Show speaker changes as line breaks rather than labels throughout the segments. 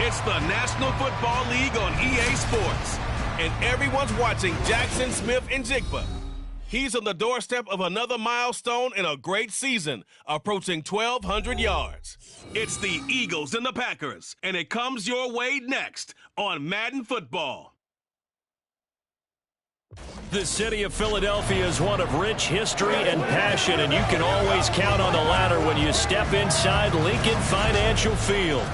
It's the National Football League on EA Sports. And everyone's watching Jackson Smith-Njigba. He's on the doorstep of another milestone in a great season, approaching 1,200 yards. It's the Eagles and the Packers, and it comes your way next on Madden Football.
The city of Philadelphia is one of rich history and passion, and you can always count on the latter when you step inside Lincoln Financial Field.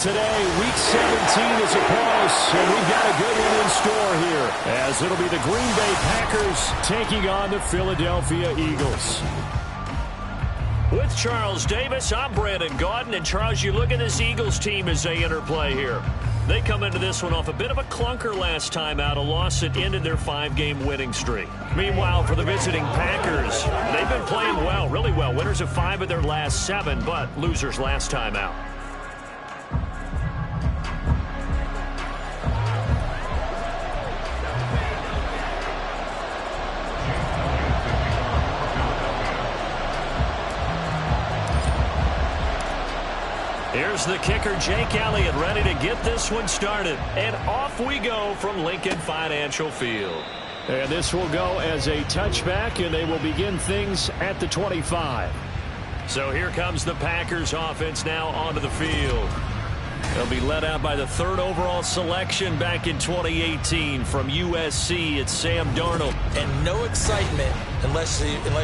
Today, Week 17 is upon us, and we've got a good one in store here, as it'll be the Green Bay Packers taking on the Philadelphia Eagles. With Charles Davis, I'm Brandon Gaudin, and Charles, you look at this Eagles team as they interplay here. They come into this one off a bit of a clunker last time out, a loss that ended their 5-game winning streak. Meanwhile, for the visiting Packers, they've been playing well, really well. Winners of 5 of their last 7, but losers last time out. Here's the kicker, Jake Elliott, ready to get this one started. And off we go from Lincoln Financial Field. And this will go as a touchback, and they will begin things at the 25. So here comes the Packers offense now onto the field. They'll be led out by the 3rd overall selection back in 2018 from USC. It's Sam Darnold.
And no excitement unless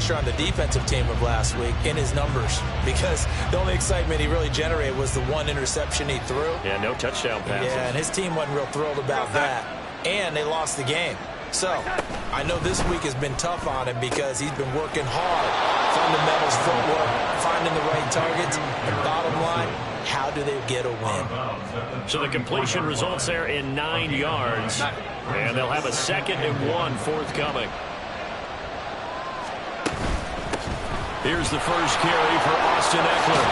you're on the defensive team of last week in his numbers, because the only excitement he really generated was the 1 interception he threw.
Yeah, no touchdown passes.
Yeah, and his team wasn't real thrilled about that. And they lost the game. So I know this week has been tough on him because he's been working hard. Fundamentals, footwork, finding the right targets. And bottom line, how do they get a win?
So the completion results there in 9 yards. And they'll have a 2nd and 1 forthcoming. Here's the first carry for Austin Eckler.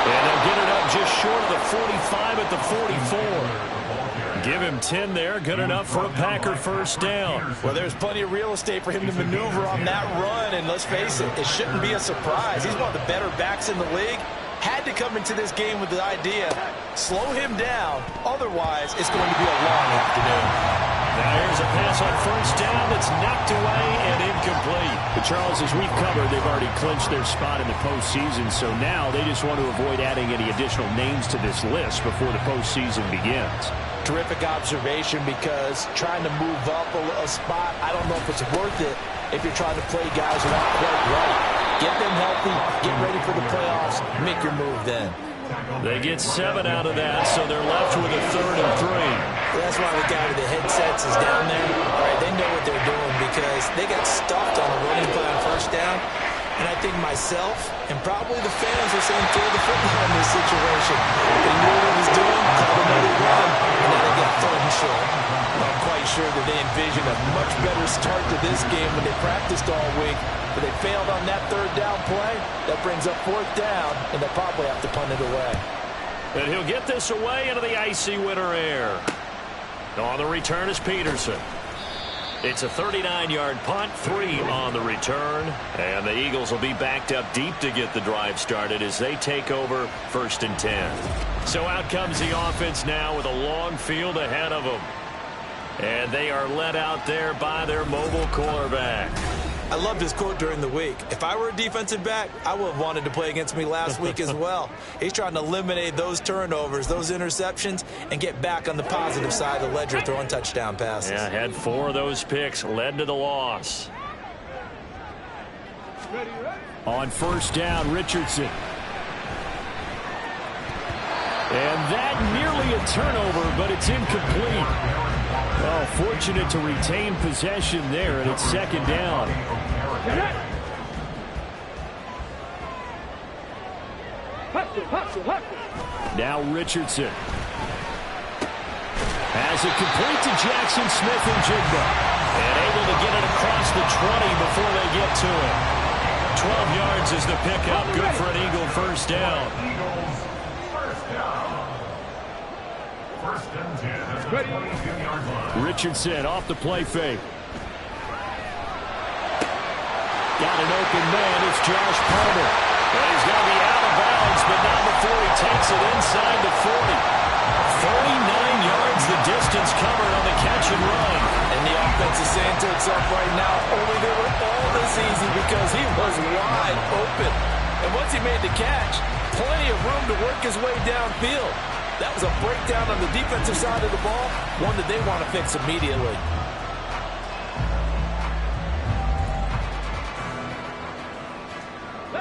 And they'll get it up just short of the 45 at the 44. Give him 10 there. Good enough for a Packer first down.
Well, there's plenty of real estate for him to maneuver on that run. And let's face it, it shouldn't be a surprise. He's one of the better backs in the league. Had to come into this game with the idea, slow him down. Otherwise, it's going to be a long afternoon.
Now here's a pass on first down that's knocked away and incomplete. But Charles, as we've covered, they've already clinched their spot in the postseason, so now they just want to avoid adding any additional names to this list before the postseason begins.
Terrific observation, because trying to move up a spot, I don't know if it's worth it if you're trying to play guys who aren't quite right. Get them healthy, get ready for the playoffs, make your move then.
They get 7 out of that, so they're left with a 3rd and 3.
That's why the guy with the headsets is down there. All right, they know what they're doing because they got stuffed on a running play on first down. And I think myself and probably the fans are saying throw the football in this situation. They knew what he was doing, called another run, and now they got 3rd and short. I'm quite sure that they envisioned a much better start to this game when they practiced all week. But they failed on that 3rd down play. That brings up 4th down, and they'll probably have to punt it away.
And he'll get this away into the icy winter air. On the return is Peterson. It's a 39-yard punt, 3 on the return. And the Eagles will be backed up deep to get the drive started as they take over 1st and 10. So out comes the offense now with a long field ahead of them. And they are led out there by their mobile quarterback.
I loved his quote during the week. If I were a defensive back, I would have wanted to play against me last week as well. He's trying to eliminate those turnovers, those interceptions, and get back on the positive side of the ledger throwing touchdown passes.
Yeah, had 4 of those picks, led to the loss. On first down, Richardson. And that nearly a turnover, but it's incomplete. Well, fortunate to retain possession there, and it's 2nd down. Now Richardson. Has it complete to Jackson Smith-Njigba. And able to get it across the 20 before they get to it. 12 yards is the pickup. Good for an Eagle first down. Richardson off the play fake. Got an open man. It's Josh Palmer. And he's going to be out of bounds, but not before he takes it inside the 40. finds the distance covered on the catch and run.
And the offense is saying to itself right now, only they were all this easy because he was wide open. And once he made the catch, plenty of room to work his way downfield. That was a breakdown on the defensive side of the ball, one that they want to fix immediately.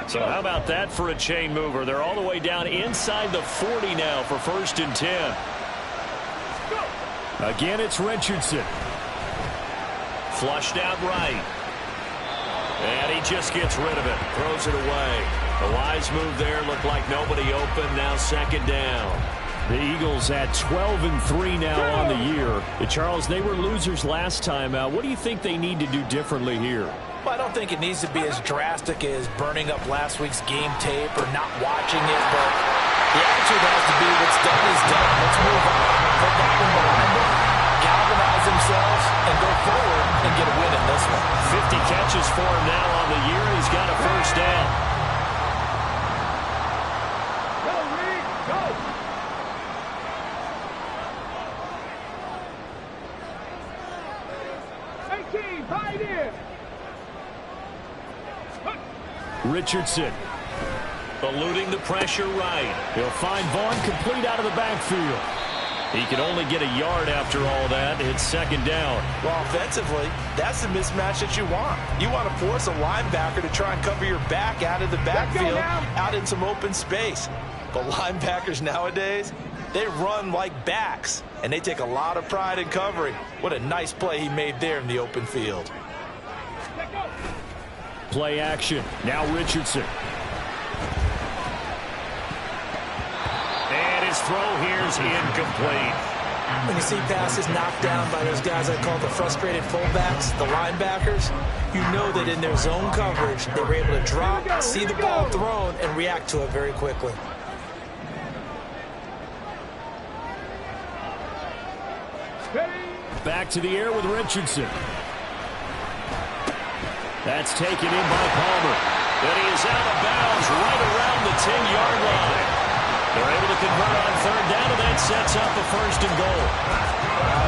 So how about that for a chain mover? They're all the way down inside the 40 now for 1st and 10. Again, it's Richardson. Flushed out right. And he just gets rid of it. Throws it away. The wise move there. Looked like nobody open. Now 2nd down. The Eagles at 12-3 now on the year. Charles, they were losers last time out. What do you think they need to do differently here?
Well, I don't think it needs to be as drastic as burning up last week's game tape or not watching it, but the attitude has to be what's done is done. Let's move on, put that one behind them, galvanize themselves, and go forward and get a win in this one.
50 catches for him now on the year. He's got a 1st down. Richardson eluding the pressure right. He'll find Vaughn complete out of the backfield. He can only get a yard after all that. It's 2nd down.
Well, offensively, that's the mismatch that you want. You want to force a linebacker to try and cover your back out of the backfield, out in some open space. But linebackers nowadays, they run like backs, and they take a lot of pride in covering. What a nice play he made there in the open field.
Play action. Now Richardson. And his throw here's incomplete.
When you see passes knocked down by those guys I call the frustrated fullbacks, the linebackers, you know that in their zone coverage, they were able to drop, see the ball thrown, and react to it very quickly.
Back to the air with Richardson. That's taken in by Palmer. But he is out of bounds right around the 10-yard line. They're able to convert on 3rd down, and that sets up a 1st and goal.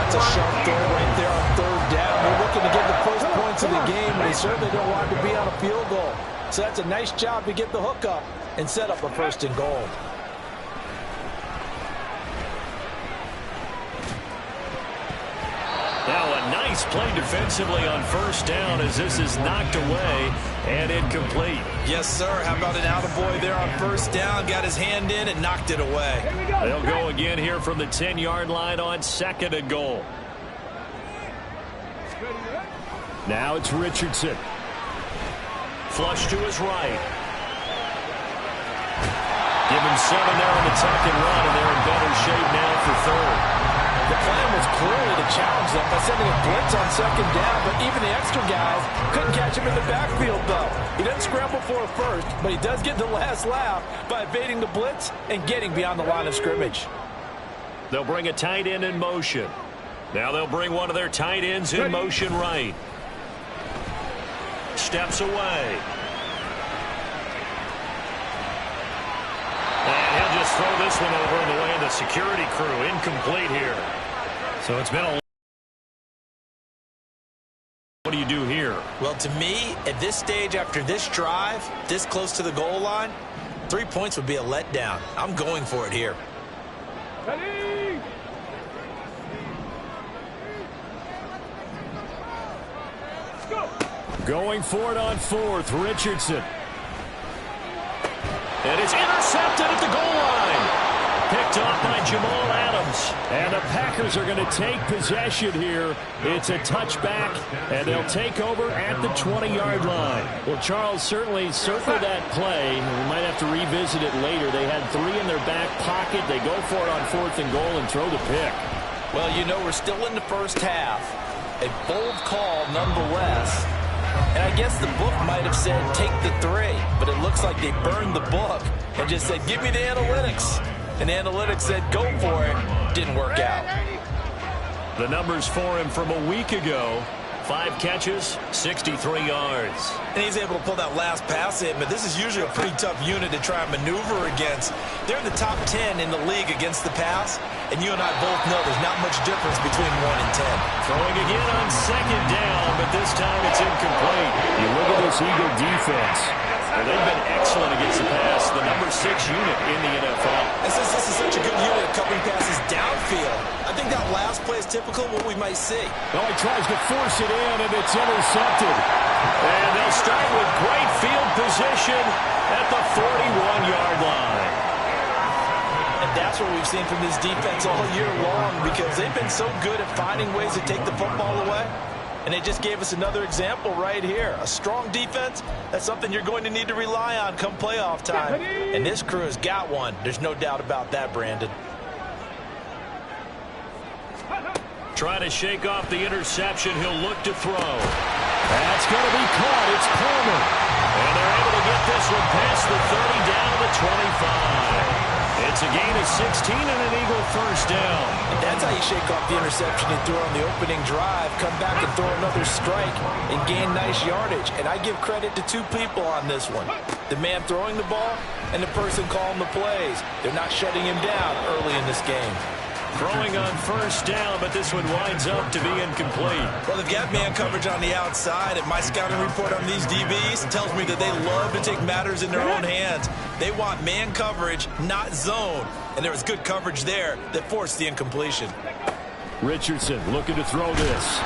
That's a sharp throw right there on 3rd down. They're looking to get the first points of the game, and they certainly don't want to be on a field goal. So that's a nice job to get the hook up and set up a 1st and goal.
Now a nice play defensively on 1st down as this is knocked away and incomplete.
Yes, sir. How about an attaboy there on 1st down? Got his hand in and knocked it away.
They'll go again here from the 10-yard line on 2nd and goal. Now it's Richardson. Flush to his right. Give him 7 there on the tuck and run, and they're in better shape now for 3rd.
The plan was clearly to challenge them by sending a blitz on 2nd down, but even the extra guys couldn't catch him in the backfield, though. He doesn't scramble for a first, but he does get the last laugh by evading the blitz and getting beyond the line of scrimmage.
They'll bring a tight end in motion. Now they'll bring one of their tight ends in motion right. Steps away. And he'll just throw this one over in the way of the security crew. Incomplete here. So it's been a... What do you do here?
Well, to me, at this stage after this drive, this close to the goal line, 3 points would be a letdown. I'm going for it here.
Ready? Go.
Going for it on 4th, Richardson. And it's intercepted at the goal line. Picked off by Jamal Adams. And the Packers are going to take possession here. It's a touchback, and they'll take over at the 20-yard line. Well, Charles, certainly circle that play. We might have to revisit it later. They had 3 in their back pocket. They go for it on 4th and goal and throw the pick.
Well, you know, we're still in the first half. A bold call nonetheless. And I guess the book might have said take the 3, but it looks like they burned the book and just said give me the analytics. And the analytics said go for it. Didn't work out.
The numbers for him from a week ago: 5 catches, 63 yards.
And he's able to pull that last pass in, but this is usually a pretty tough unit to try and maneuver against. They're in the top 10 in the league against the pass, and you and I both know there's not much difference between 1 and 10.
Throwing again on 2nd down, but this time it's incomplete. You look at this Eagle defense. Well, they've been excellent against the pass, the number 6 unit in the NFL.
And since this is such a good unit of covering passes downfield, I think that last play is typical of what we might see.
Well, he tries to force it in, and it's intercepted. And they'll start with great field position at the 41-yard line.
And that's what we've seen from this defense all year long, because they've been so good at finding ways to take the football away. And they just gave us another example right here. A strong defense, that's something you're going to need to rely on come playoff time. And this crew has got one. There's no doubt about that, Brandon.
Trying to shake off the interception. He'll look to throw. That's going to be caught. It's Palmer. And they're able to get this one past the 30 down to the 25. It's a gain of 16 and an Eagle first down.
And that's how you shake off the interception you threw on the opening drive, come back and throw another strike and gain nice yardage. And I give credit to 2 people on this one. The man throwing the ball and the person calling the plays. They're not shutting him down early in this game.
Throwing on first down, but this one winds up to be incomplete.
Well, they've got man coverage on the outside, and my scouting report on these DBs tells me that they love to take matters in their own hands. They want man coverage, not zone. And there was good coverage there that forced the incompletion.
Richardson looking to throw this.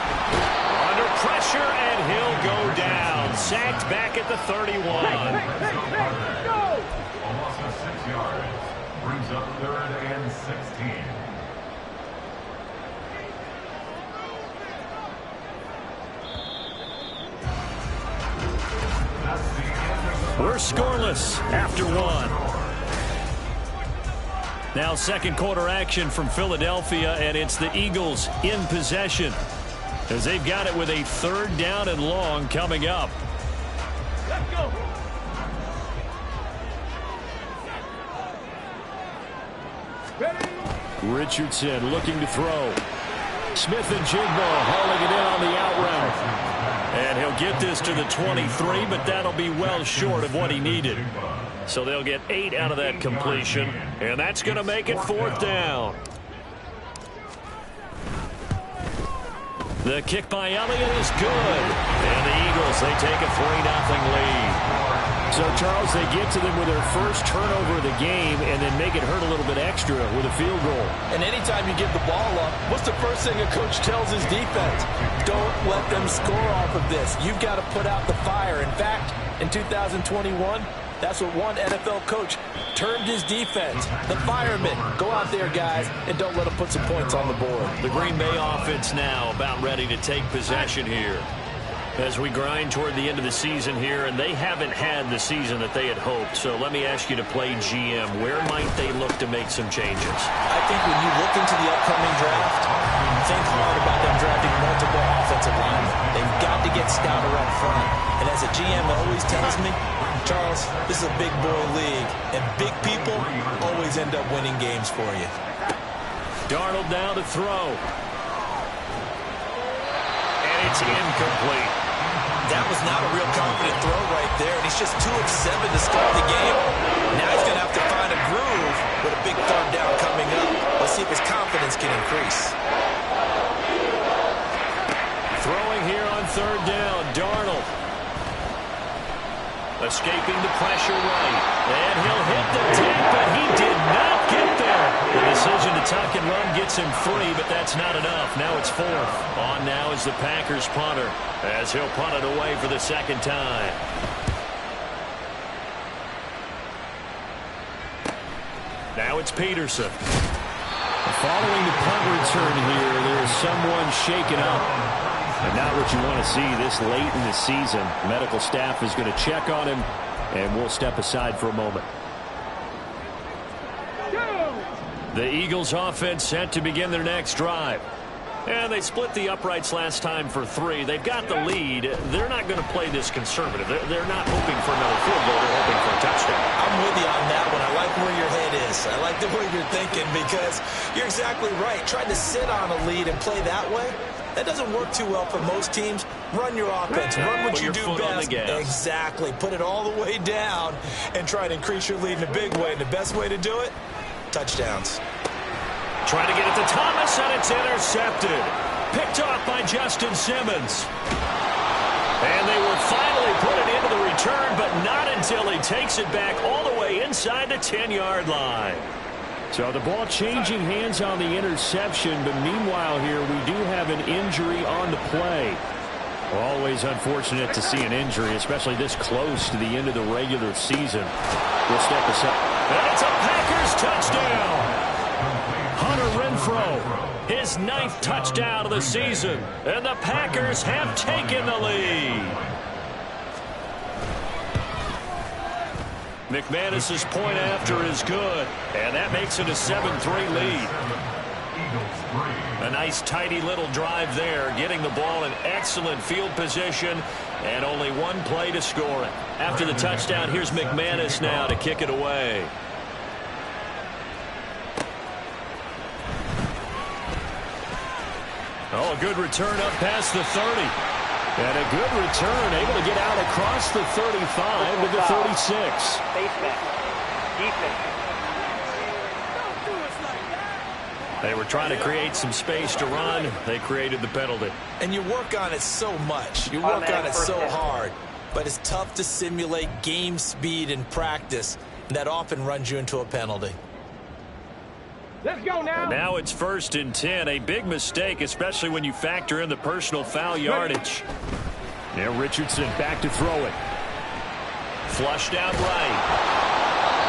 Under pressure, and he'll go down. Sacked back at the 31.
Almost a 6 yard. Brings up 3rd and 16.
We're scoreless after 1. Now 2nd quarter action from Philadelphia, and it's the Eagles in possession as they've got it with a 3rd down and long coming up.
Let's go. Ready?
Richardson looking to throw. Smith and Jigbo hauling it in on the out route. And he'll get this to the 23, but that'll be well short of what he needed. So they'll get 8 out of that completion, and that's going to make it 4th down. The kick by Elliott is good. And the Eagles, they take a 3-0 lead. So, Charles, they get to them with their first turnover of the game and then make it hurt a little bit extra with a field goal.
And anytime you give the ball up, what's the first thing a coach tells his defense? Don't let them score off of this. You've got to put out the fire. In fact, in 2021, that's what one NFL coach termed his defense. The firemen. Go out there, guys, and don't let them put some points on the board.
The Green Bay offense now about ready to take possession here as we grind toward the end of the season here, and they haven't had the season that they had hoped. So let me ask you to play GM. Where might they look to make some changes?
I think when you look into the upcoming draft, think hard about them drafting multiple offensive linemen. They've got to get stouter up front. And as a GM always tells me, Charles, this is a big boy league, and big people always end up winning games for you.
Darnold down to throw. And it's incomplete.
That was not a real confident throw right there, and he's just 2 of 7 to start the game. Now he's going to have to find a groove with a big 3rd down coming up. Let's see if his confidence can increase.
Throwing here on 3rd down, Darnold. Escaping the pressure right. And he'll hit the tip, but he did not get there. The decision to tuck and run gets him 3, but that's not enough. Now it's 4th. On now is the Packers punter as he'll punt it away for the 2nd time. Now it's Peterson. Following the punt return here, there is someone shaken up. And not what you want to see this late in the season. Medical staff is going to check on him, and we'll step aside for a moment. The Eagles offense set to begin their next drive. And they split the uprights last time for 3. They've got the lead. They're not going to play this conservative. They're not hoping for another field goal. They're hoping for a touchdown.
I'm with you on that one. I like where your head is. I like the way you're thinking because you're exactly right. Trying to sit on a lead and play that way, That doesn't work too well for most teams. Run your offense. Run what you do best. Exactly. Put it all the way down and try to increase your lead in a big way. And the best way to do it, touchdowns.
Trying to get it to Thomas, and it's intercepted. Picked off by Justin Simmons. And they will finally put it into the return, but not until he takes it back all the way inside the 10-yard line. So the ball changing hands on the interception, but meanwhile here we do have an injury on the play. Always unfortunate to see an injury, especially this close to the end of the regular season. We'll step aside. And it's a Packers touchdown. Hunter Renfrow, his 9th touchdown of the season, and the Packers have taken the lead. McManus's point after is good, and that makes it a 7-3 lead. A nice tidy little drive there, getting the ball in excellent field position, and only one play to score it. After the touchdown, here's McManus now to kick it away. Oh, a good return up past the 30. And a good return, able to get out across the 35 to the 36. They were trying to create some space to run. They created the penalty.
And you work on it so much. You work on it so hard. But it's tough to simulate game speed in practice. And that often runs you into a penalty.
Let's go now.
And now it's 1st and 10. A big mistake, especially when you factor in the personal foul yardage. Now Richardson back to throw it. Flushed out right.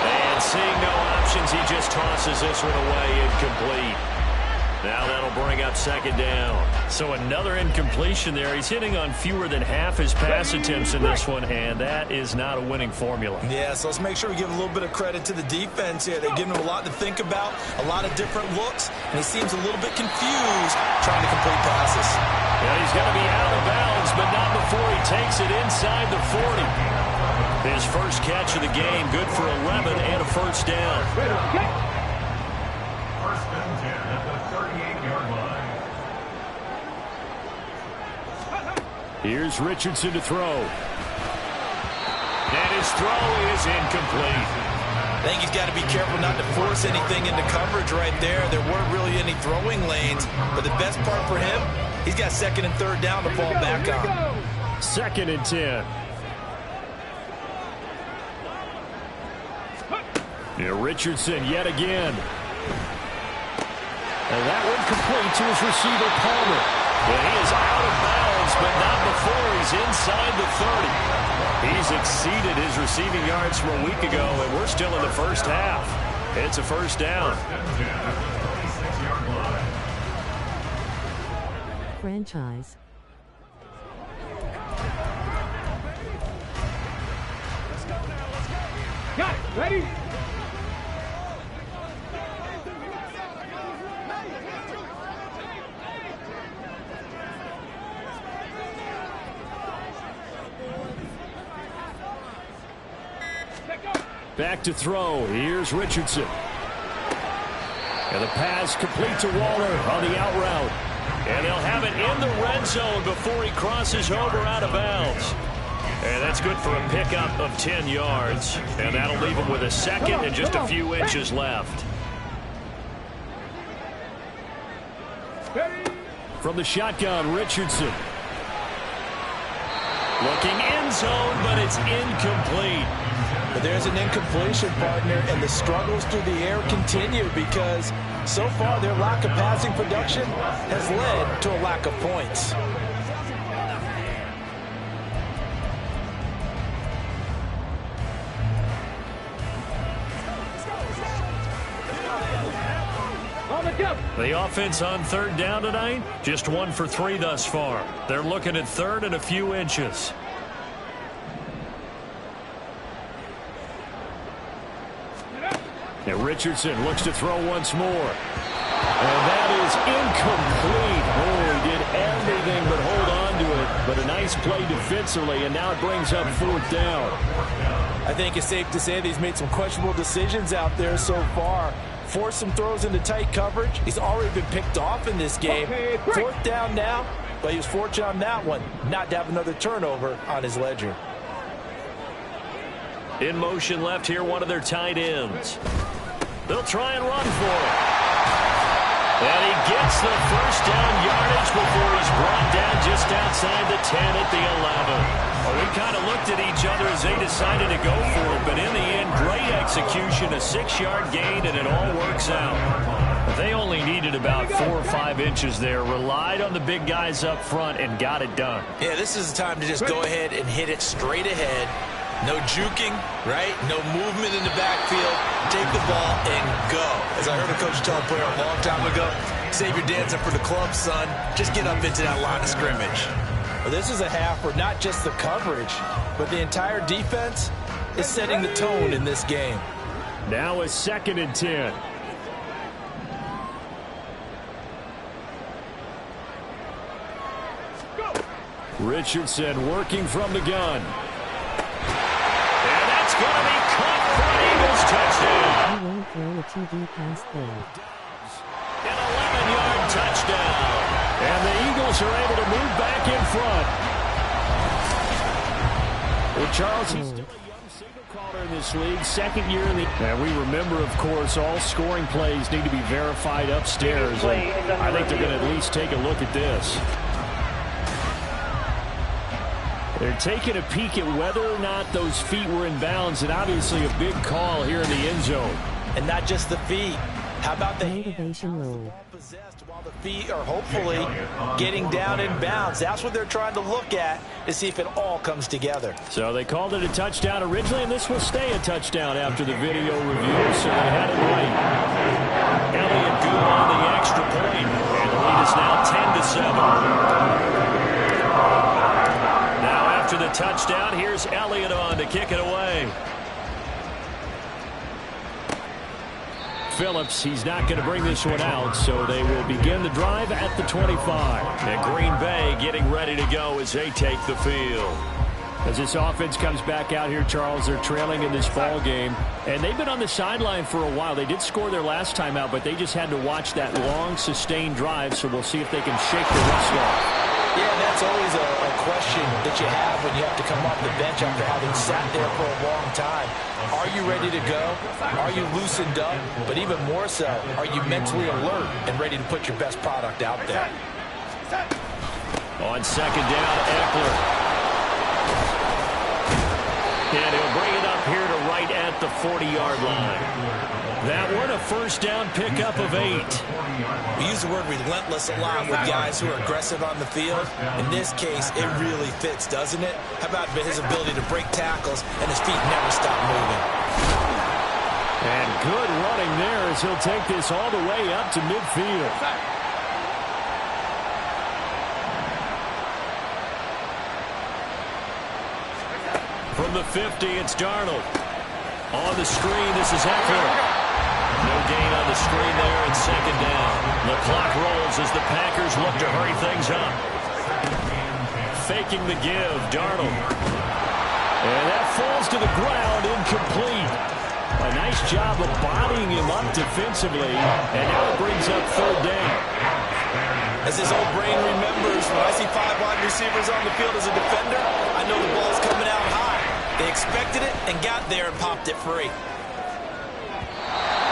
And seeing no options, he just tosses this one away, incomplete. Now that'll bring up 2nd down. So another incompletion there. He's hitting on fewer than half his pass attempts in this one, and that is not a winning formula.
Yeah, so let's make sure we give a little bit of credit to the defense here. They're giving him a lot to think about, a lot of different looks, and he seems a little bit confused trying to complete passes.
Yeah, he's going to be out of bounds, but not before he takes it inside the 40. His first catch of the game, good for 11 and a 1st down.
1st and 10 at the 38-yard line.
Here's Richardson to throw. And his throw is incomplete.
I think he's got to be careful not to force anything into coverage right there. There weren't really any throwing lanes, but the best part for him, he's got 2nd and 3rd down to fall back on.
2nd and 10. Yeah, Richardson yet again. And that one complete to his receiver, Palmer. And he is out of bounds, but not before he's inside the 30. He's exceeded his receiving yards from a week ago, and we're still in the first half. It's a 1st down.
Franchise.
Got it. Ready?
Back to throw. Here's Richardson. And the pass complete to Waller on the out route. And they'll have it in the red zone before he crosses over out of bounds. And that's good for a pickup of 10 yards. And that'll leave him with a 2nd and just a few inches left. From the shotgun, Richardson. Looking end zone, but it's incomplete.
But there's an incompletion, partner, and the struggles through the air continue because so far their lack of passing production has led to a lack of points.
The offense on 3rd down tonight, just 1 for 3 thus far. They're looking at 3rd and a few inches. And Richardson looks to throw once more. And that is incomplete. Oh, he did everything but hold on to it. But a nice play defensively, and now it brings up 4th down.
I think it's safe to say that he's made some questionable decisions out there so far. force some throws into tight coverage. He's already been picked off in this game. Fourth down now, but he was fortunate on that one not to have another turnover on his ledger.
In motion left here, one of their tight ends. They'll try and run for it. And he gets the first down yardage before he's brought down just outside the 10 at the 11. Well, we kind of looked at each other as they decided to go for it, but in the end, great execution, a 6-yard gain, and it all works out. They only needed about 4 or 5 inches there, relied on the big guys up front, and got it done.
Yeah, this is the time to just go ahead and hit it straight ahead. No juking, right? No movement in the backfield. Take the ball and go. As I heard a coach tell a player a long time ago, save your dancing for the club, son. Just get up into that line of scrimmage. Well, this is a half where not just the coverage, but the entire defense is setting the tone in this game.
Now a 2nd and 10. Richardson working from the gun. And that's going to be caught for an Eagles touchdown.
He won't throw a TD pass there.
An 11-yard touchdown. And the Eagles are able to move back in front. Well, Charles, he's still a young signal caller in this league, 2nd year in the... And we remember, of course, all scoring plays need to be verified upstairs. And I think they're going to at least take a look at this. They're taking a peek at whether or not those feet were in bounds, and obviously a big call here in the end zone.
And not just the feet. How about the
motivation rule?
Possessed while the feet are hopefully getting down in bounds. That's what they're trying to look at to see if it all comes together.
So they called it a touchdown originally, and this will stay a touchdown after the video review, so they had it right. Elliott good on the extra point, and the lead is now 10-7. Now after the touchdown, here's Elliott on to kick it away. Phillips, he's not going to bring this one out, so they will begin the drive at the 25. And Green Bay getting ready to go as they take the field. As this offense comes back out here, Charles, they're trailing in this ball game, and they've been on the sideline for a while. They did score their last time out, but they just had to watch that long, sustained drive, so we'll see if they can shake the rust off.
Yeah, and that's always a question that you have when you have to come off the bench after having sat there for a long time. Are you ready to go? Are you loosened up? But even more so, are you mentally alert and ready to put your best product out there?
On 2nd down, Eckler. And he'll bring it up here to right at the 40-yard line. That one a 1st down pickup of 8.
We use the word relentless a lot with guys who are aggressive on the field. In this case, it really fits, doesn't it? How about his ability to break tackles and his feet never stop moving?
And good running there as he'll take this all the way up to midfield. From the 50, it's Darnold. On the screen, this is Eckler. No gain on the screen there, and 2nd down. The clock rolls as the Packers look to hurry things up. Faking the give, Darnold. And that falls to the ground, incomplete. A nice job of bodying him up defensively, and now it brings up 3rd down.
As his old brain remembers, when I see 5 wide receivers on the field as a defender, I know the ball's coming out high. They expected it and got there and popped it free.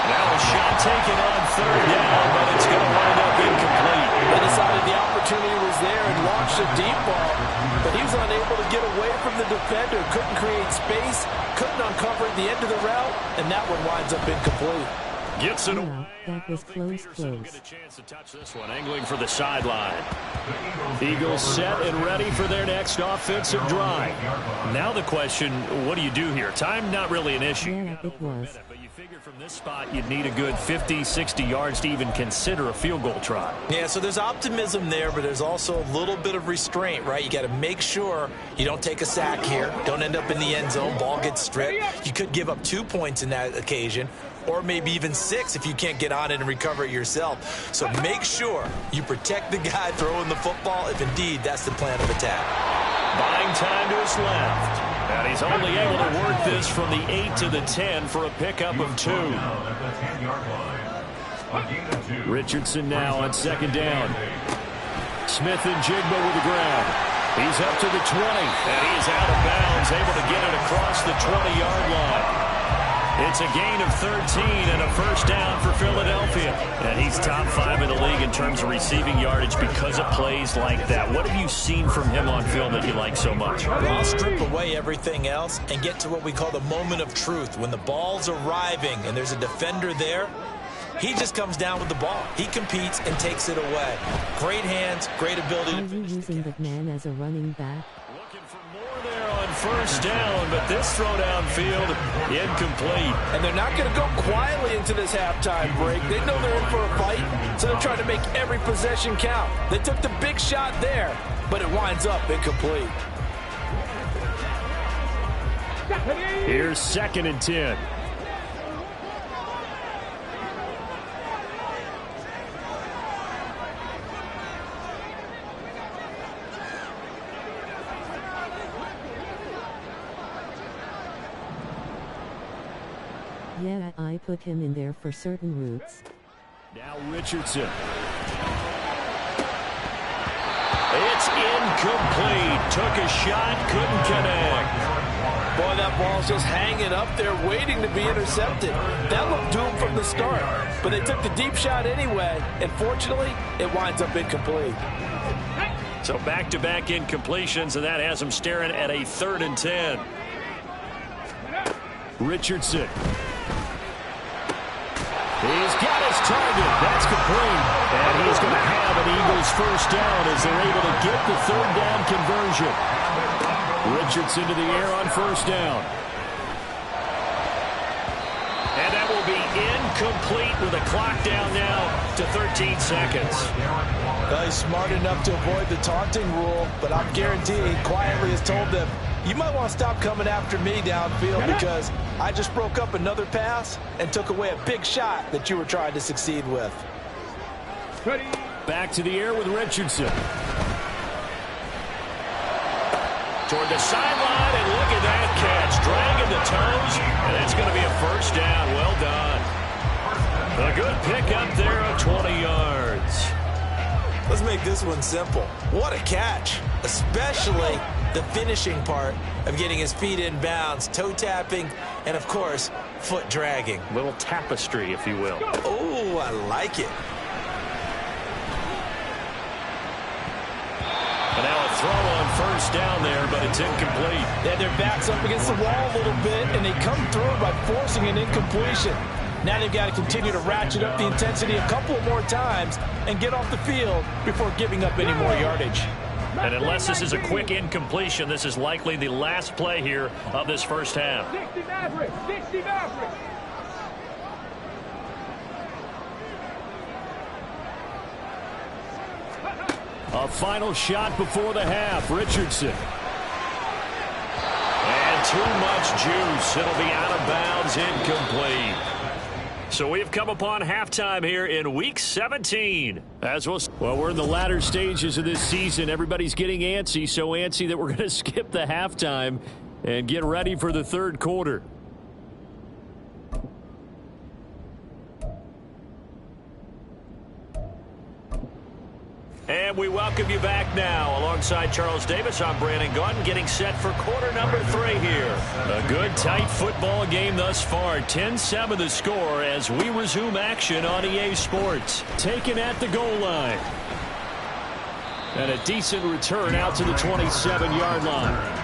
Now a shot taken on 3rd down, but it's going to wind up incomplete.
They decided the opportunity was there and launched a deep ball, but he was unable to get away from the defender, couldn't create space, couldn't uncover at the end of the route, and that one winds up incomplete.
Gets it away.
That was close.
Get a chance to touch this one, angling for the sideline. Eagles set and ready for their next offensive drive. Now the question, what do you do here? Time not really an issue.
Yeah, it was.
But you figure from this spot you'd need a good 50, 60 yards to even consider a field goal try.
Yeah, so there's optimism there, but there's also a little bit of restraint, right? You got to make sure you don't take a sack here, don't end up in the end zone, ball gets stripped. You could give up 2 points in that occasion, or maybe even 6 if you can't get on it and recover it yourself. So make sure you protect the guy throwing the football if indeed that's the plan of attack.
Buying time to his left. And he's only able to work this from the 8 to the 10 for a pickup of 2.
At the 10-yard line. A gain of 2.
Richardson now on second down. Smith and Jigba with the grab. He's up to the 20, and he is out of bounds, able to get it across the 20-yard line. It's a gain of 13 and a first down for Philadelphia. And he's top 5 in the league in terms of receiving yardage because of plays like that. What have you seen from him on film that you like so much?
Well, I'll strip away everything else and get to what we call the moment of truth. When the ball's arriving and there's a defender there, he just comes down with the ball. He competes and takes it away. Great hands, great ability.
Are you using the man as a running back?
Looking for more there on first down, but this throw downfield incomplete.
And they're not going to go quietly into this halftime break. They know they're in for a fight, so they're trying to make every possession count. They took the big shot there, but it winds up incomplete.
Here's 2nd and 10.
Yeah, I put him in there for certain routes.
Now Richardson. It's incomplete. Took a shot, couldn't connect.
Boy, that ball's just hanging up there waiting to be intercepted. That looked doomed from the start, but they took the deep shot anyway, and fortunately, it winds up incomplete.
So back-to-back incompletions, and that has him staring at a 3rd and 10. Richardson. He's got his target. That's complete. And he's going to have an Eagles first down as they're able to get the 3rd down conversion. Richardson to the air on first down. And that will be incomplete with a clock down now to 13 seconds.
Well, he's smart enough to avoid the taunting rule, but I'm guaranteeing he quietly has told them, you might want to stop coming after me downfield because I just broke up another pass and took away a big shot that you were trying to succeed with.
Back to the air with Richardson. Toward the sideline, and look at that catch. Dragging the toes, and it's going to be a first down. Well done. A good pickup there of 20 yards.
Let's make this one simple. What a catch, especially the finishing part of getting his feet in bounds, toe tapping, and of course, foot dragging.
Little tapestry, if you will.
Oh, I like it.
And now a throw on first down there, but it's incomplete.
They had their backs up against the wall a little bit, and they come through by forcing an incompletion. Now they've got to continue to ratchet up the intensity a couple more times and get off the field before giving up any more yardage.
And unless this is a quick incompletion, this is likely the last play here of this first half.
60 Mavericks! 60 Mavericks!
A final shot before the half. Richardson. And too much juice. It'll be out of bounds, incomplete. So we've come upon halftime here in Week 17. Well, we're in the latter stages of this season. Everybody's getting antsy, so antsy that we're going to skip the halftime and get ready for the third quarter. And we welcome you back now. Alongside Charles Davis, I'm Brandon Gaudin, getting set for quarter number 3 here. A good, tight football game thus far. 10-7 the score as we resume action on EA Sports. Taken at the goal line. And a decent return out to the 27-yard line.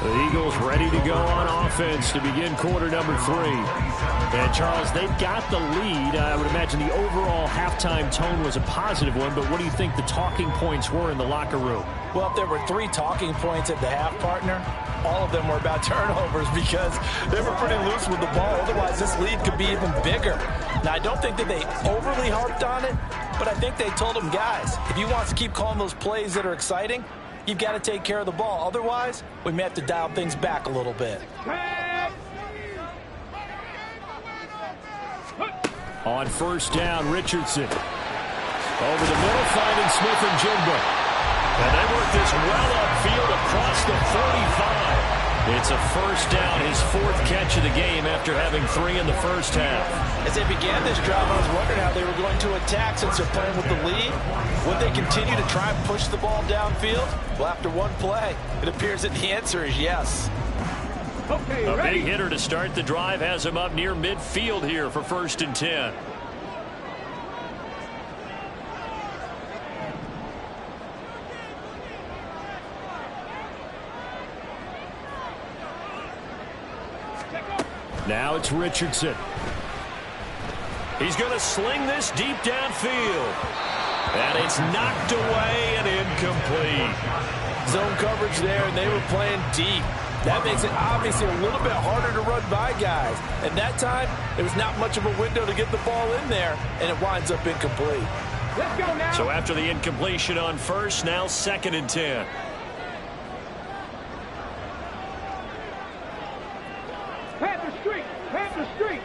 The Eagles ready to go on offense to begin quarter number 3. And, Charles, they've got the lead. I would imagine the overall halftime tone was a positive one, but what do you think the talking points were in the locker room?
Well, if there were 3 talking points at the half, partner, all of them were about turnovers because they were pretty loose with the ball. Otherwise, this lead could be even bigger. Now, I don't think that they overly harped on it, but I think they told them, guys, if you want to keep calling those plays that are exciting, you've got to take care of the ball. Otherwise, we may have to dial things back a little bit.
On first down, Richardson. Over the middle, finding Smith and Jigba. And they work this well upfield across the 45. It's a first down, his 4th catch of the game after having 3 in the first half.
As they began this drive, I was wondering how they were going to attack since they're playing with the lead. Would they continue to try and push the ball downfield? Well, after one play, it appears that the answer is yes.
Okay,
A
ready?
big hitter to start the drive has him up near midfield here for 1st and 10. Now it's Richardson. He's going to sling this deep downfield. And it's knocked away and incomplete.
Zone coverage there, and they were playing deep. That makes it obviously a little bit harder to run by guys. And that time, there was not much of a window to get the ball in there, and it winds up incomplete.
Let's go now.
So after the incompletion on first, now 2nd and 10.
Panther Street. Panther Street.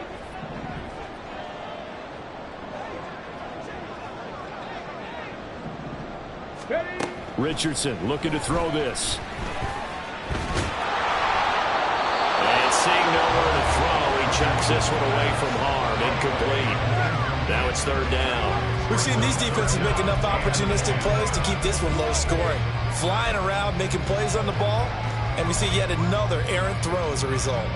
Ready?
Richardson looking to throw this. And seeing nowhere to throw, he chucks this one away from harm. Incomplete. Now it's 3rd down.
We've seen these defenses make enough opportunistic plays to keep this one low scoring. Flying around, making plays on the ball, and we see yet another errant throw as a result.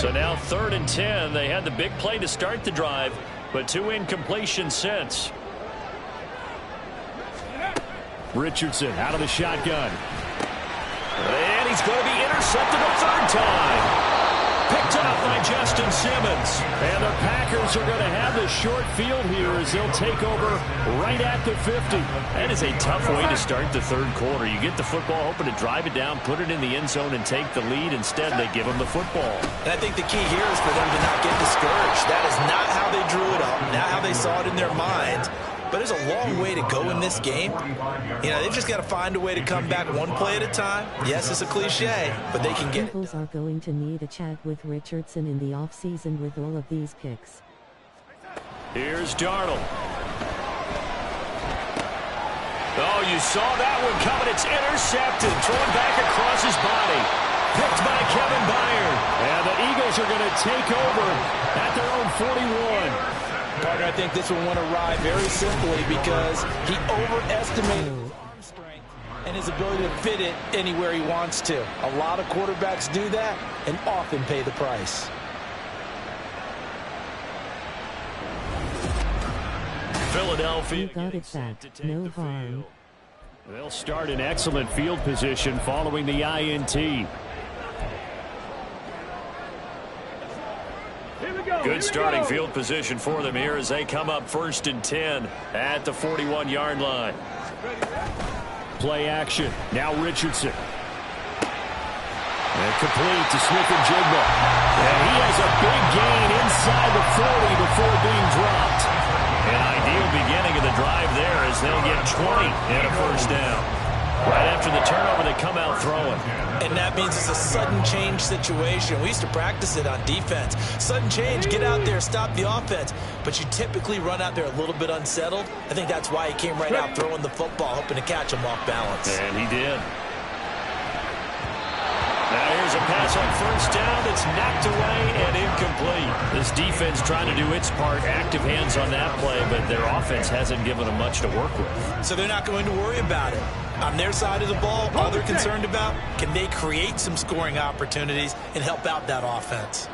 So now 3rd and 10. They had the big play to start the drive, but 2 incompletions since. Richardson out of the shotgun. And he's going to be intercepted a 3rd time. Picked up by Justin Simmons. And the Packers are going to have the short field here as they'll take over right at the 50. That is a tough way to start the 3rd quarter. You get the football, hoping to drive it down, put it in the end zone, and take the lead. Instead, they give them the football.
And I think the key here is for them to not get discouraged. That is not how they drew it up, not how they saw it in their mind. But there's a long way to go in this game. You know, they've just got to find a way to come back one play at a time. Yes, it's a cliche, but they can get it.
Eagles are going to need a chat with Richardson in the offseason with all of these picks.
Here's Darnold. Oh, you saw that one coming. It's intercepted. Thrown back across his body. Picked by Kevin Byard. And the Eagles are going to take over at their own 41.
Partner, I think this one went awry very simply because he overestimated his arm strength and his ability to fit it anywhere he wants to. A lot of quarterbacks do that and often pay the price.
Philadelphia.
You got it back. No harm.
They'll start in excellent field position following the INT. Good starting field position for them here as they come up 1st and 10 at the 41-yard line. Play action. Now Richardson. And complete to Smith-Njigba. And he has a big gain inside the 40 before being dropped. An ideal beginning of the drive there as they'll get 20 and a 1st down. Right after the turnover, they come out throwing.
And that means it's a sudden change situation. We used to practice it on defense. Sudden change, get out there, stop the offense. But you typically run out there a little bit unsettled. I think that's why he came right out throwing the football, hoping to catch him off balance.
And he did. Now here's a pass on 1st down that's knocked away and incomplete. This defense trying to do its part, active hands on that play, but their offense hasn't given them much to work with.
So they're not going to worry about it. On their side of the ball, all they're concerned about, can they create some scoring opportunities and help out that offense?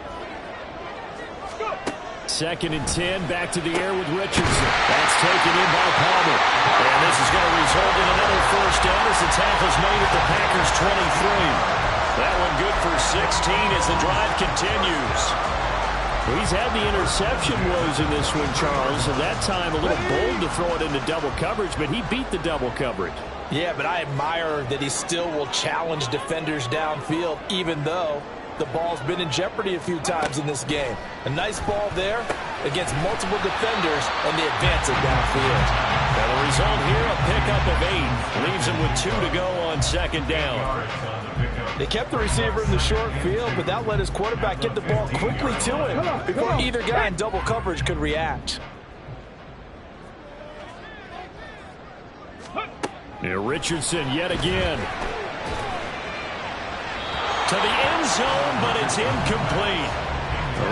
2nd and 10, back to the air with Richardson. That's taken in by Palmer. And this is going to result in another 1st down as the tackle's made at the Packers' 23. That one good for 16 as the drive continues. Well, he's had the interception woes in this one, Charles. At that time, a little bold to throw it into double coverage, but he beat the double coverage.
Yeah, but I admire that he still will challenge defenders downfield, even though the ball's been in jeopardy a few times in this game. A nice ball there against multiple defenders, and they advance it downfield.
Now the result here, a pickup of 8. Leaves him with 2 to go on 2nd down.
They kept the receiver in the short field, but that let his quarterback get the ball quickly to him before either guy in double coverage could react.
Now Richardson yet again. to the end zone, but it's incomplete.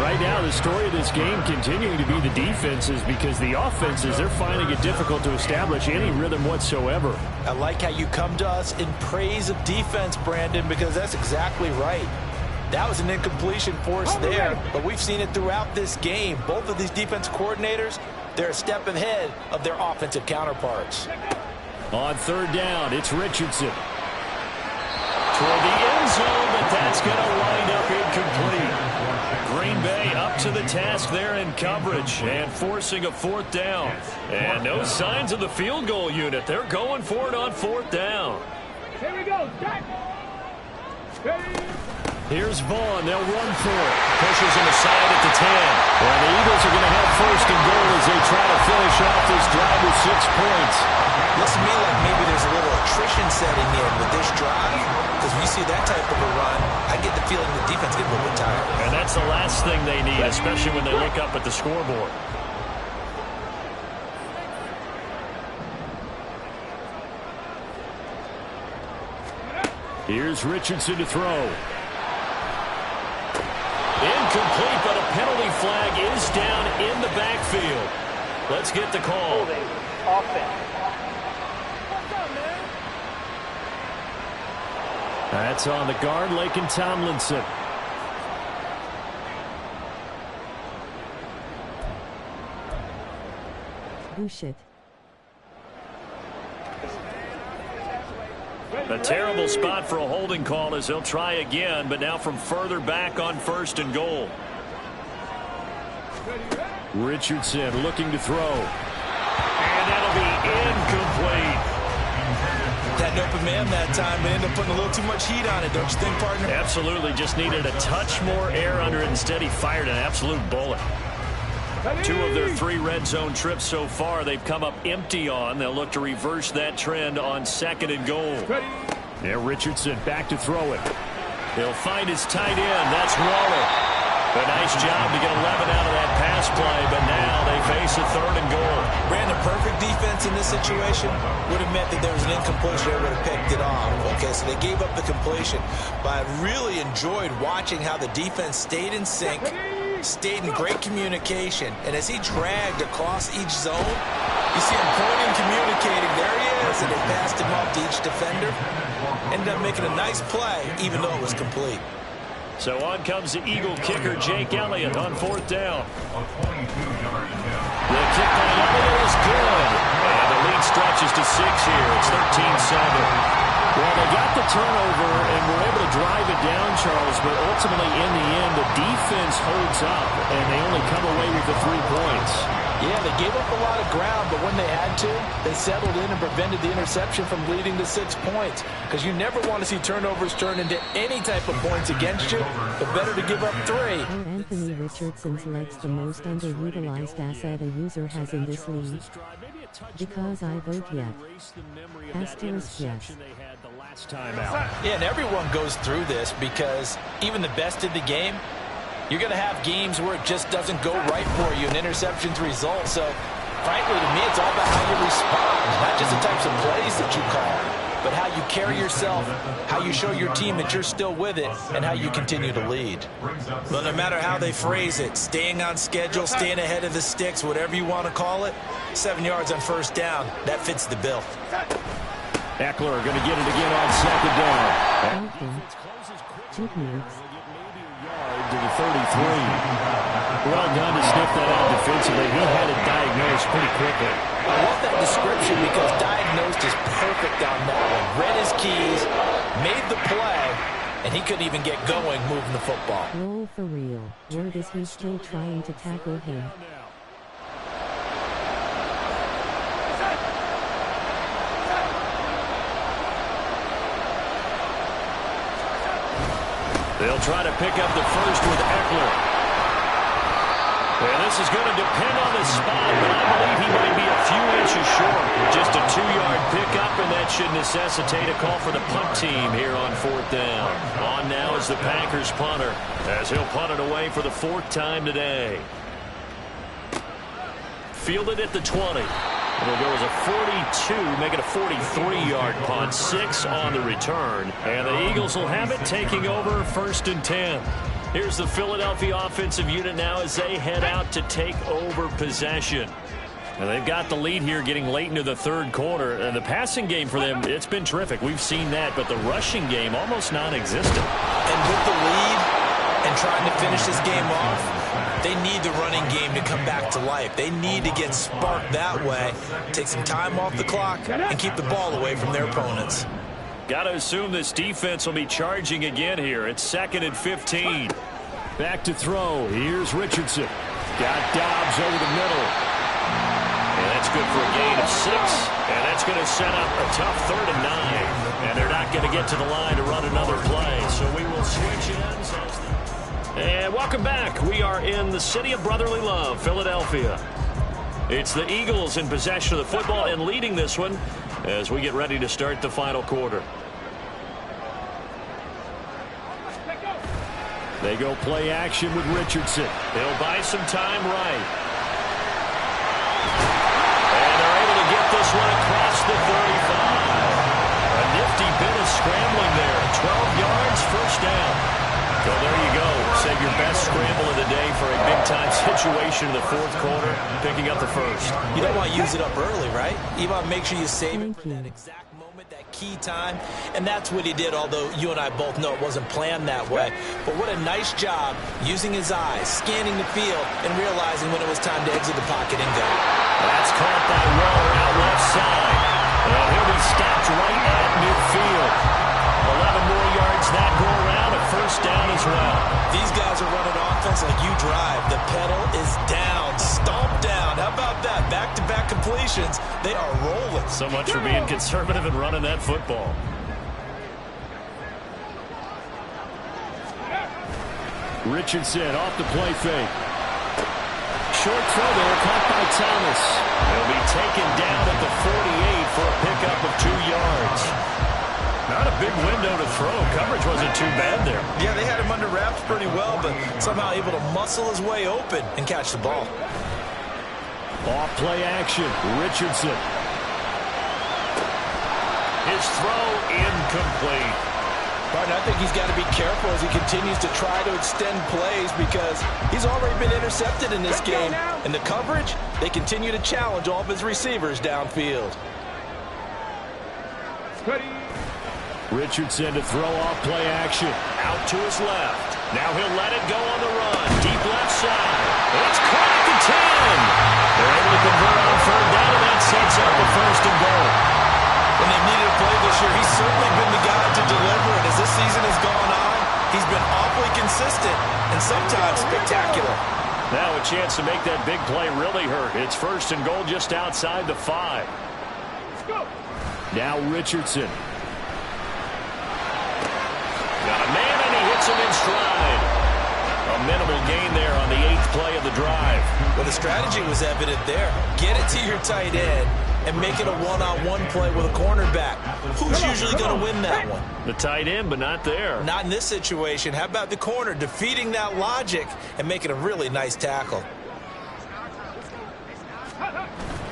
Right now, the story of this game continuing to be the defenses, because the offenses, they're finding it difficult to establish any rhythm whatsoever.
I like how you come to us in praise of defense, Brandon, because that's exactly right. That was an incompletion forced there, but we've seen it throughout this game. Both of these defense coordinators, they're a step ahead of their offensive counterparts.
On third down, it's Richardson. Toward the end zone, but that's going to wind up incomplete. Green Bay up to the task there in coverage and forcing a fourth down. And no signs of the field goal unit. They're going for it on fourth down.
Here we go. Jack. Ready.
Here's Vaughn. They'll run for it. Pushes him aside at the 10. And the Eagles are going to have first and goal as they try to finish off this drive with 6 points.
Looks to me like maybe there's a little attrition setting in with this drive, because when you see that type of a run, I get the feeling the defense gets a little bit tired.
And that's the last thing they need, especially when they look up at the scoreboard. Here's Richardson to throw. Incomplete, but a penalty flag is down in the backfield. Let's get the call.
Offense.
That's on the guard, Laken Tomlinson.
Bullshit.
A terrible spot for a holding call as they'll try again, but now from further back on first and goal. Richardson looking to throw. And that'll be incomplete.
Had an open man that time, but ended up putting a little too much heat on it, don't you think, partner?
Absolutely, just needed a touch more air under it. Instead, he fired an absolute bullet. 2 of their 3 red zone trips so far, they've come up empty on. They'll look to reverse that trend on second and goal. Yeah, Richardson back to throw it. He'll find his tight end. That's Waller. A nice job to get 11 out of that pass play, but now they face a third and goal.
Brandon, perfect defense in this situation would have meant that there was an incompletion. They would have picked it off. Okay, so they gave up the completion. But I really enjoyed watching how the defense stayed in sync, stayed in great communication, and as he dragged across each zone, you see him pointing, communicating. There he is, and they passed him off to each defender. Ended up making a nice play, even though it was complete.
So on comes the Eagle kicker, Jake Elliott, on fourth down. The kick by Elliott is good. And the lead stretches to 6 here. It's 13-7. Well, they got the turnover and were able to drive it down, Charles, but ultimately in the end, the defense holds up, and they only come away with the 3 points.
Yeah, they gave up a lot of ground, but when they had to, they settled in and prevented the interception from leading to 6 points. Because you never want to see turnovers turn into any type of points against you, but better to give up 3.
Are Anthony Richardson's legs the most underutilized asset a user has in this league? Because I vote yet. Asterisk yes.
Yeah, and everyone goes through this because even the best in the game, you're going to have games where it just doesn't go right for you and interceptions result. So, frankly, to me, it's all about how you respond, not just the types of plays that you call, but how you carry yourself, how you show your team that you're still with it, and how you continue to lead.
Well, no matter how they phrase it, staying on schedule, staying ahead of the sticks, whatever you want to call it, 7 yards on first down, that fits the bill.
Eckler going to get it again on second down. To the 33. Well done to sniff that out defensively. He had it diagnosed pretty quickly.
I love that description because diagnosed is perfect on that one. Read his keys, made the play, and he couldn't even get going moving the football.
Roll for real. Word is he's still trying to tackle him.
They'll try to pick up the first with Eckler. And this is going to depend on the spot, but I believe he might be a few inches short. Just a 2-yard pickup, and that should necessitate a call for the punt team here on fourth down. On now is the Packers punter, as he'll punt it away for the 4th time today. Fielded at the 20. It'll go as a 42, make it a 43-yard punt, 6 on the return. And the Eagles will have it, taking over 1st and 10. Here's the Philadelphia offensive unit now as they head out to take over possession. And they've got the lead here getting late into the 3rd quarter. And the passing game for them, it's been terrific. We've seen that, but the rushing game almost non-existent.
And with the lead and trying to finish this game off, they need the running game to come back to life. They need to get sparked that way, take some time off the clock, and keep the ball away from their opponents.
Got to assume this defense will be charging again here. It's 2nd and 15. Back to throw. Here's Richardson. Got Dobbs over the middle. And that's good for a gain of 6. And that's going to set up a tough 3rd and 9. And they're not going to get to the line to run another play. So we will switch ends. And welcome back. We are in the city of brotherly love, Philadelphia. It's the Eagles in possession of the football and leading this one as we get ready to start the final quarter. They go play action with Richardson. They'll buy some time right. And they're able to get this one across the 35. A nifty bit of scrambling there. 12 yards, 1st down. So there you go. Save your best scramble of the day for a big-time situation in the 4th quarter, picking up the 1st.
You don't want to use it up early, right? You want to make sure you save it for that exact moment, that key time. And that's what he did, although you and I both know it wasn't planned that way. But what a nice job using his eyes, scanning the field, and realizing when it was time to exit the pocket and go.
That's caught by Waller out left side. And he'll be stopped right at midfield. 11 more yards that go around, a 1st down as well.
These guys are running offense like you drive. The pedal is down, stomp down. How about that? Back-to-back completions. They are rolling.
So much for being conservative and running that football. Richardson off the play fake. Short throw there, caught by Thomas. He'll be taken down at the 48 for a pickup of 2 yards. Not a big window to throw. Coverage wasn't too bad there.
Yeah, they had him under wraps pretty well, but somehow able to muscle his way open and catch the ball.
Off play action, Richardson. His throw incomplete.
Martin, I think he's got to be careful as he continues to try to extend plays because he's already been intercepted in this game. And the coverage, they continue to challenge all of his receivers downfield.
Richardson to throw off play action. Out to his left. Now he'll let it go on the run. Deep left side. It's caught at the 10. They're able to convert on 3rd down, and that sets up a 1st and goal.
When they needed a play this year, he's certainly been the guy to deliver it. As this season has gone on, he's been awfully consistent and sometimes spectacular.
Now a chance to make that big play really hurt. It's 1st and goal just outside the 5. Now Richardson. Got a man, and he hits him in stride. A minimal gain there on the 8th play of the drive.
Well, the strategy was evident there. Get it to your tight end and make it a one-on-one play with a cornerback. Who's usually going to win that one?
The tight end, but not there.
Not in this situation. How about the corner defeating that logic and making a really nice tackle?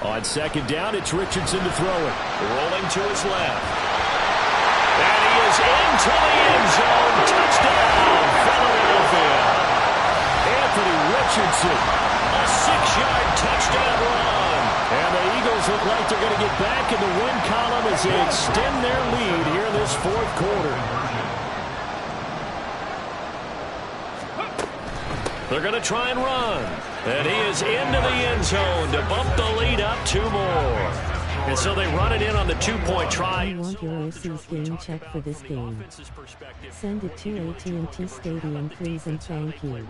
On 2nd down, it's Richardson to throw it. Rolling to his left. And he is into the end zone. Touchdown, Philadelphia. Anthony Richardson, a 6-yard touchdown run. And the Eagles look like they're going to get back in the win column as they extend their lead here in this 4th quarter. They're going to try and run. And he is into the end zone to bump the lead up 2 more. And so they run it in on the 2-point try.
You want your OC's game check for this game? Send it to AT&T Stadium, please, and thank you.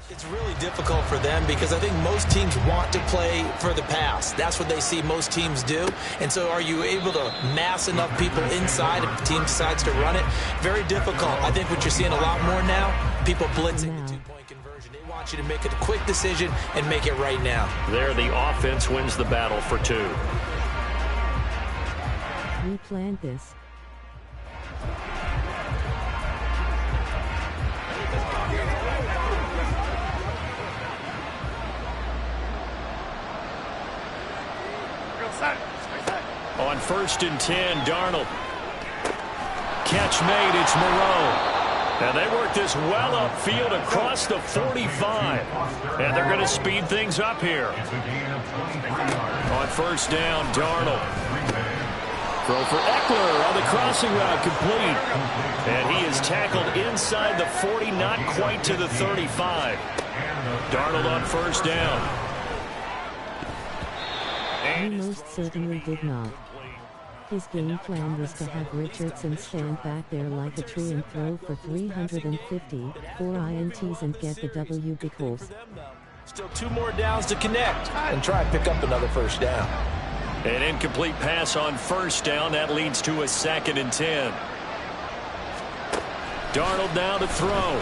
It's really difficult for them because I think most teams want to play for the pass. That's what they see most teams do. And so are you able to mass enough people inside if the team decides to run it? Very difficult. I think what you're seeing a lot more now, people blitzing the 2-point conversion. They want you to make a quick decision and make it right now.
There, the offense wins the battle for 2.
We planned this.
1st and 10. Darnold. Catch made. It's Moreau. And they work this well upfield across the 45. And they're going to speed things up here. On 1st down, Darnold. Throw for Eckler on the crossing route, complete. And he is tackled inside the 40, not quite to the 35. Darnold on 1st down.
He most certainly did not. His game plan was to have Richardson stand back there like a tree and throw for 350, 4 INTs and get the W because.
Still 2 more downs to connect and try and pick up another 1st down.
An incomplete pass on 1st down. That leads to a 2nd and 10. Darnold now to throw.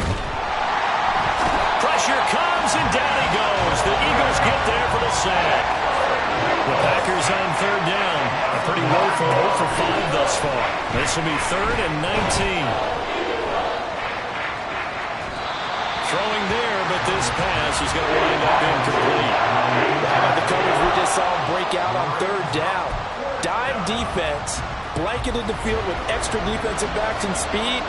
Pressure comes and down he goes. The Eagles get there for the sack. The Packers on 3rd down. A pretty woeful 0 for 5 thus far. This will be 3rd and 19. Throwing there, but this pass is going to wind up incomplete.
The coverage we just saw him break out on 3rd down. Dime defense, blanketed the field with extra defensive backs and speed,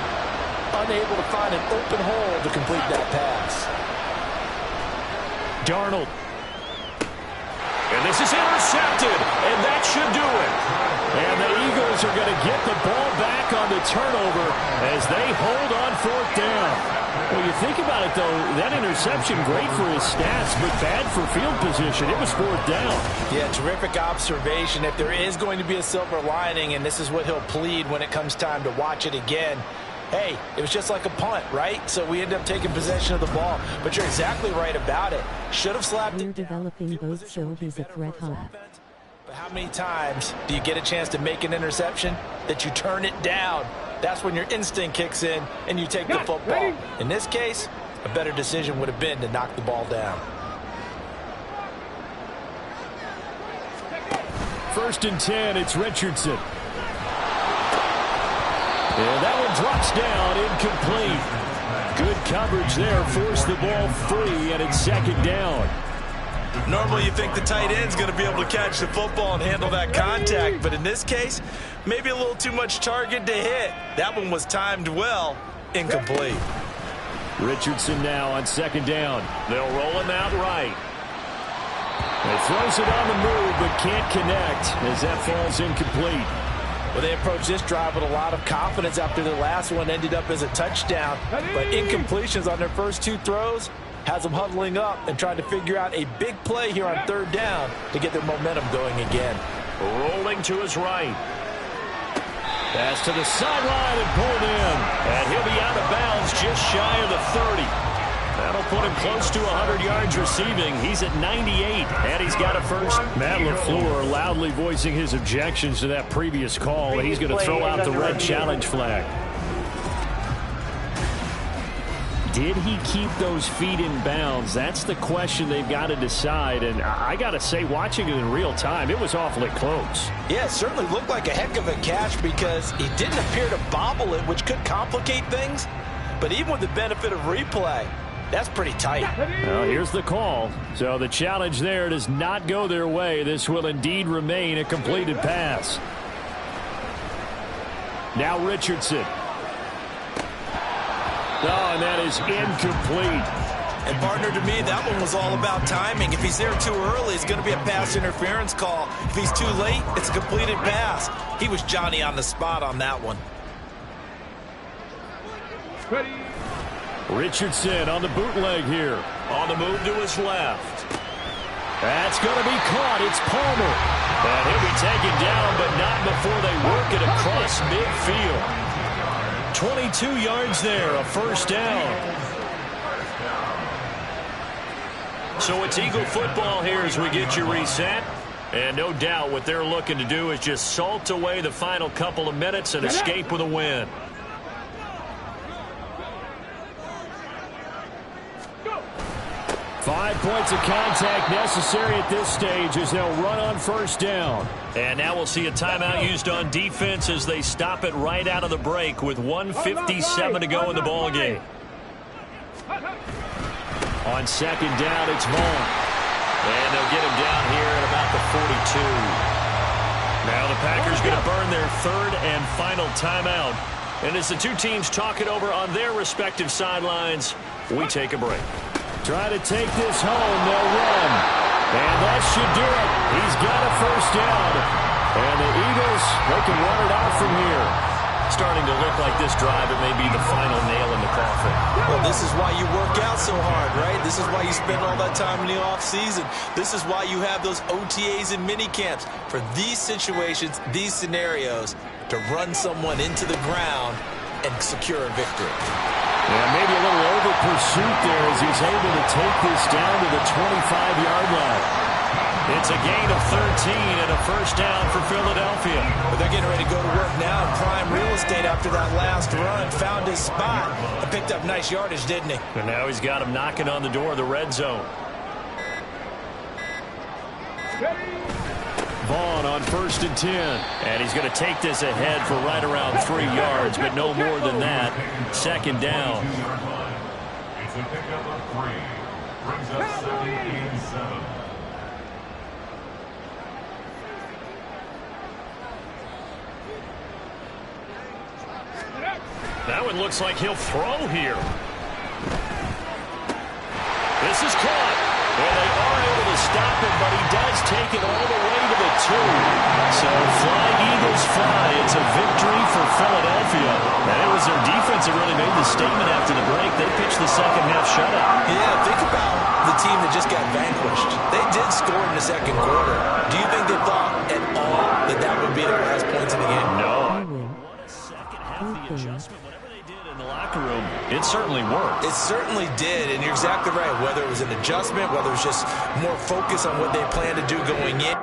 unable to find an open hole to complete that pass.
Darnold. And this is intercepted, and that should do it. And the Eagles are going to get the ball back on the turnover as they hold on 4th down. Well, you think about it, though, that interception, great for his stats, but bad for field position. It was 4th down.
Yeah, terrific observation. If there is going to be a silver lining, and this is what he'll plead when it comes time to watch it again, hey, it was just like a punt, right? So we end up taking possession of the ball. But you're exactly right about it. Should have slapped
We're
it.
developing both so he's a threat hub.
But how many times do you get a chance to make an interception that you turn it down? That's when your instinct kicks in and you take the football. In this case, a better decision would have been to knock the ball down.
1st and 10, it's Richardson. And that one drops down, incomplete. Good coverage there, forced the ball free, and it's 2nd down.
Normally you think the tight end's going to be able to catch the football and handle that contact, but in this case, maybe a little too much target to hit. That one was timed well, incomplete.
Richardson now on 2nd down. They'll roll him out right. He throws it on the move, but can't connect as that falls incomplete.
Well, they approached this drive with a lot of confidence after their last one ended up as a touchdown. But incompletions on their first 2 throws has them huddling up and trying to figure out a big play here on 3rd down to get their momentum going again.
Rolling to his right. Pass to the sideline and pulled in. And he'll be out of bounds just shy of the 30. That'll put him close to 100 yards receiving. He's at 98, and he's got a first. Matt LaFleur loudly voicing his objections to that previous call. He's going to throw out the red challenge flag. Did he keep those feet in bounds? That's the question they've got to decide. And I got to say, watching it in real time, it was awfully close.
Yeah, it certainly looked like a heck of a catch because he didn't appear to bobble it, which could complicate things. But even with the benefit of replay, that's pretty tight.
Well, here's the call. So the challenge there does not go their way. This will indeed remain a completed pass. Now Richardson. Oh, and that is incomplete.
And, partner, to me, that one was all about timing. If he's there too early, it's going to be a pass interference call. If he's too late, it's a completed pass. He was Johnny on the spot on that one.
Ready.
Richardson on the bootleg here. On the move to his left. That's going to be caught. It's Palmer. And he'll be taken down, but not before they work it across midfield. 22 yards there, a first down. So it's Eagle football here as we get you reset. And no doubt what they're looking to do is just salt away the final couple of minutes and escape with a win.
Go.
5 points of contact necessary at this stage as they'll run on first down. And now we'll see a timeout used on defense as they stop it right out of the break with 1:57 to go in the ball game. On second down, it's Vaughn. And they'll get him down here at about the 42. Now the Packers going to burn their third and final timeout. And as the two teams talk it over on their respective sidelines, we take a break. Try to take this home, they'll run. And that should do it. He's got a first down. And the Eagles, they can run it out from here. Starting to look like this drive, it may be the final nail in the coffin.
Well, this is why you work out so hard, right? This is why you spend all that time in the offseason. This is why you have those OTAs and mini camps for these situations, these scenarios, to run someone into the ground and secure a victory.
Yeah, maybe a little over pursuit there as he's able to take this down to the 25-yard line. It's a gain of 13 and a first down for Philadelphia.
But they're getting ready to go to work now in prime real estate after that last run. Found his spot and picked up nice yardage, didn't he?
And now he's got him knocking on the door of the red zone. Vaughn on 1st and 10. And he's going to take this ahead for right around 3 yards, but no more than that. Second down.
It's a pickup of 3. Brings up 2nd and 7.
That one looks like he'll throw here. This is caught. And they are able to stop him, but he does take it all the way to the 2. So fly, Eagles, fly. It's a victory for Philadelphia. And it was their defense that really made the statement after the break. They pitched the second half shutout.
Yeah, think about the team that just got vanquished. They did score in the second quarter. Do you think they thought at all that that would be their last points in the game?
No. What a second half, the adjustment. Whatever they did in the locker room, it certainly worked.
It certainly did, and you're exactly right. Whether it was an adjustment, whether it was just more focus on what they planned to do going in.